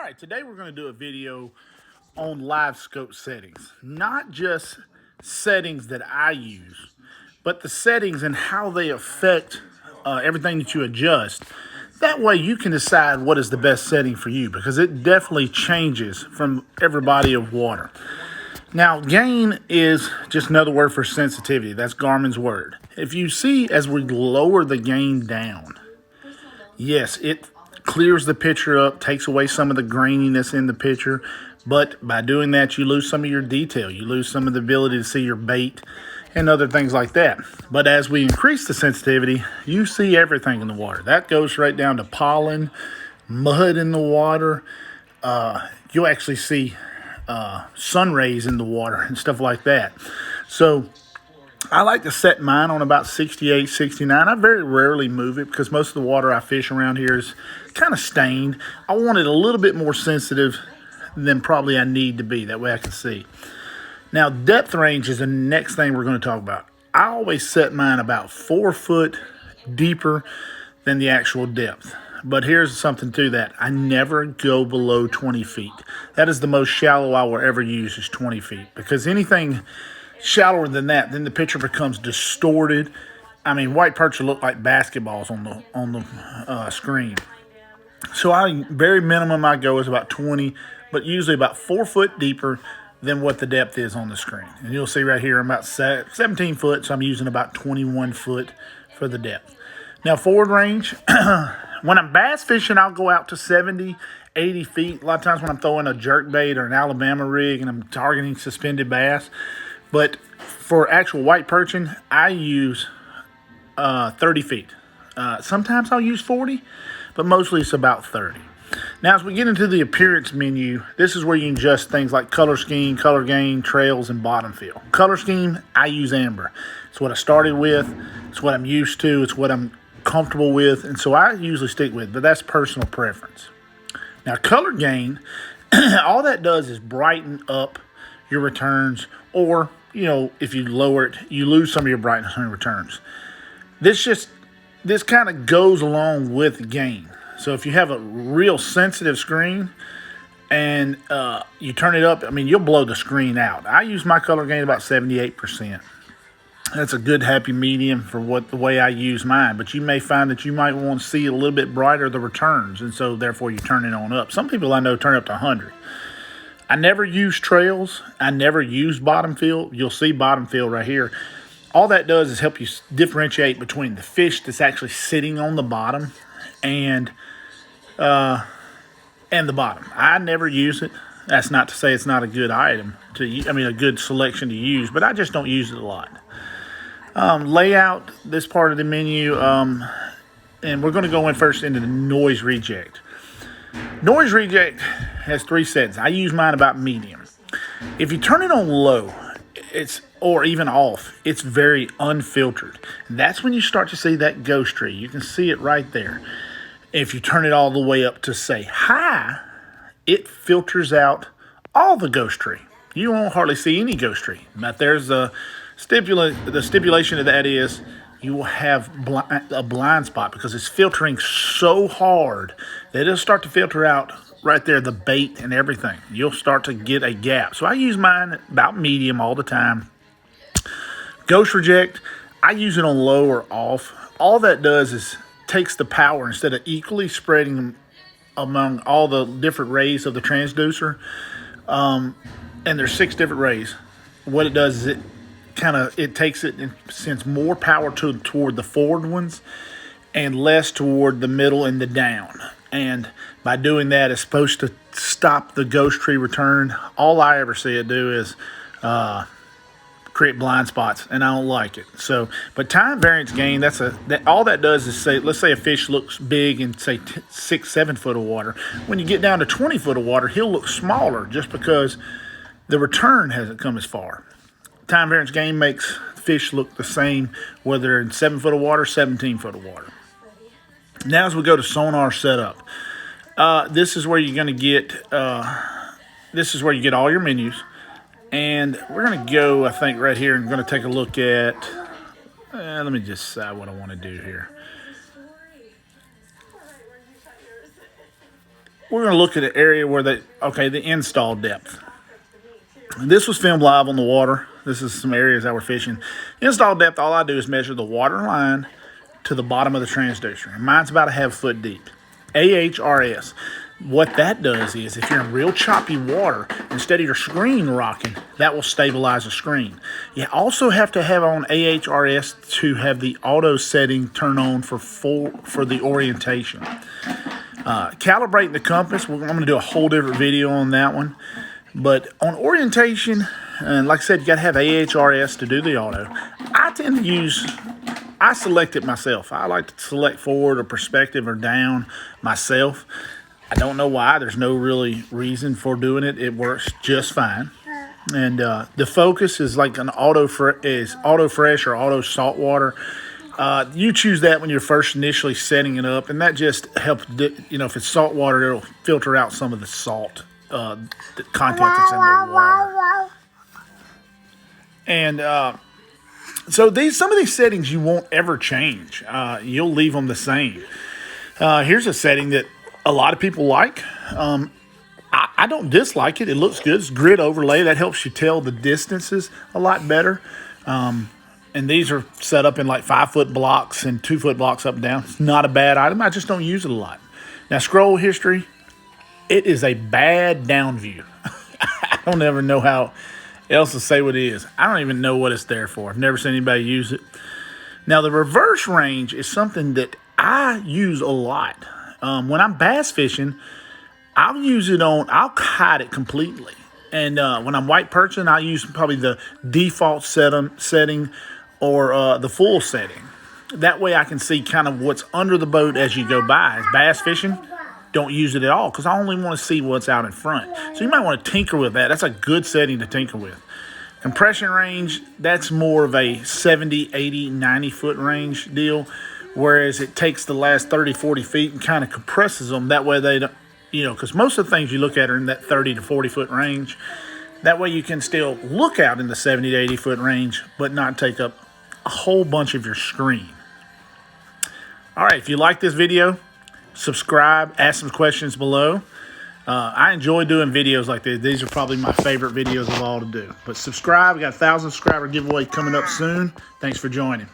right, today we're going to do a video on Livescope settings. Not just settings that I use, but the settings and how they affect everything that you adjust. That way you can decide what is the best setting for you, because it definitely changes from every body of water. Now, gain is just another word for sensitivity. That's Garmin's word. If you see, as we lower the gain down, yes, it clears the picture up, takes away some of the graininess in the picture, but by doing that, you lose some of your detail. You lose some of the ability to see your bait and other things like that. But as we increase the sensitivity, you see everything in the water. That goes right down to pollen, mud in the water. You'll actually see sun rays in the water and stuff like that. So I like to set mine on about 68, 69. I very rarely move it because most of the water I fish around here is kind of stained. I want it a little bit more sensitive than probably I need to be. That way I can see. Now, depth range is the next thing we're going to talk about. I always set mine about 4 foot deeper than the actual depth. But here's something to that. I never go below 20 feet. That is the most shallow I will ever use, is 20 feet. Because anything shallower than that, then the picture becomes distorted. I mean, white perch will look like basketballs on the screen. So very minimum I go is about 20, but usually about 4 foot deeper than what the depth is on the screen. And you'll see right here I'm about 17 foot, so I'm using about 21 foot for the depth. Now, forward range, when I'm bass fishing, I'll go out to 70, 80 feet. A lot of times when I'm throwing a jerk bait or an Alabama rig and I'm targeting suspended bass. But for actual white perching, I use 30 feet. Sometimes I'll use 40, but mostly it's about 30. Now, as we get into the appearance menu, this is where you can adjust things like color scheme, color gain, trails, and bottom fill. Color scheme, I use amber. It's what I started with. It's what I'm used to. It's what I'm comfortable with. And so I usually stick with it, but that's personal preference. Now, color gain, all that does is brighten up your returns, or, you know, if you lower it, you lose some of your brightness on your returns. This kind of goes along with gain. So if you have a real sensitive screen and you turn it up, I mean, you'll blow the screen out. I use my color gain about 78%. That's a good happy medium for the way I use mine. But you may find that you might want to see a little bit brighter the returns, and so therefore you turn it on up. Some people I know turn up to 100. I never use trails. I never use bottom fill. You'll see bottom fill right here. All that does is help you differentiate between the fish that's actually sitting on the bottom and the bottom. I never use it. That's not to say it's not a good item a good selection to use, but I just don't use it a lot. Layout, this part of the menu, and we're going to go in first into the noise reject. Noise reject has 3 settings. I use mine about medium. If you turn it on low, or even off, it's very unfiltered. That's when you start to see that ghost tree. You can see it right there. If you turn it all the way up to, say, high, it filters out all the ghost tree. You won't hardly see any ghost tree. But there's the stipulation of that is you will have a blind spot, because it's filtering so hard that it'll start to filter out right there the bait and everything. You'll start to get a gap. So I use mine about medium all the time. Ghost reject, I use it on low or off. All that does is takes the power, instead of equally spreading them among all the different rays of the transducer, and there's 6 different rays. What it does is it takes it and sends more power toward the forward ones and less toward the middle and the down. And by doing that, it's supposed to stop the ghost tree return. All I ever see it do is create blind spots, and I don't like it. So, but time variance gain, all that does is say, let's say a fish looks big in, say, 6, 7 foot of water. When you get down to 20 foot of water, he'll look smaller just because the return hasn't come as far. Time variance gain makes fish look the same whether they're in 7 foot of water, 17 foot of water. Now, as we go to sonar setup, this is where you're going to get. This is where you get all your menus. And we're going to go, I think, right here, and we're going to take a look at, let me just decide what I want to do here. we're going to look at an area where the install depth. This was filmed live on the water. This is some areas that we're fishing. Install depth, all I do is measure the water line to the bottom of the transducer. And mine's about a half foot deep. AHRS. What that does is, if you're in real choppy water, instead of your screen rocking, that will stabilize the screen. You also have to have on AHRS to have the auto setting turn on for the orientation. Calibrating the compass, I'm going to do a whole different video on that one. But on orientation, and like I said, you got to have AHRS to do the auto. I select it myself. I like to select forward or perspective or down myself. I don't know why. There's no really reason for doing it. It works just fine. And the focus is like an auto fresh or auto saltwater. You choose that when you're first initially setting it up, and that just helps. If it's saltwater, it'll filter out some of the salt the content that's in the water. And so some of these settings you won't ever change. You'll leave them the same. Here's a setting that a lot of people like. I don't dislike it. It looks good. It's grid overlay. That helps you tell the distances a lot better. And these are set up in like 5-foot blocks and 2-foot blocks up and down. It's not a bad item. I just don't use it a lot. Now, scroll history. It is a bad down view. I don't ever know how else to say what it is. I don't even know what it's there for. I've never seen anybody use it. Now, the reverse range is something that I use a lot. When I'm bass fishing, I'll hide it completely. And when I'm white perching, I'll use probably the default setting or the full setting. That way I can see kind of what's under the boat as you go by. As bass fishing, don't use it at all because I only want to see what's out in front. So you might want to tinker with that. That's a good setting to tinker with. Compression range, that's more of a 70, 80, 90-foot range deal. Whereas it takes the last 30, 40 feet and kind of compresses them. That way they don't, because most of the things you look at are in that 30 to 40-foot range. That way you can still look out in the 70 to 80-foot range, but not take up a whole bunch of your screen. All right, if you like this video, subscribe, ask some questions below. I enjoy doing videos like this. These are probably my favorite videos of all to do. But subscribe. We got a 1,000 subscriber giveaway coming up soon. Thanks for joining.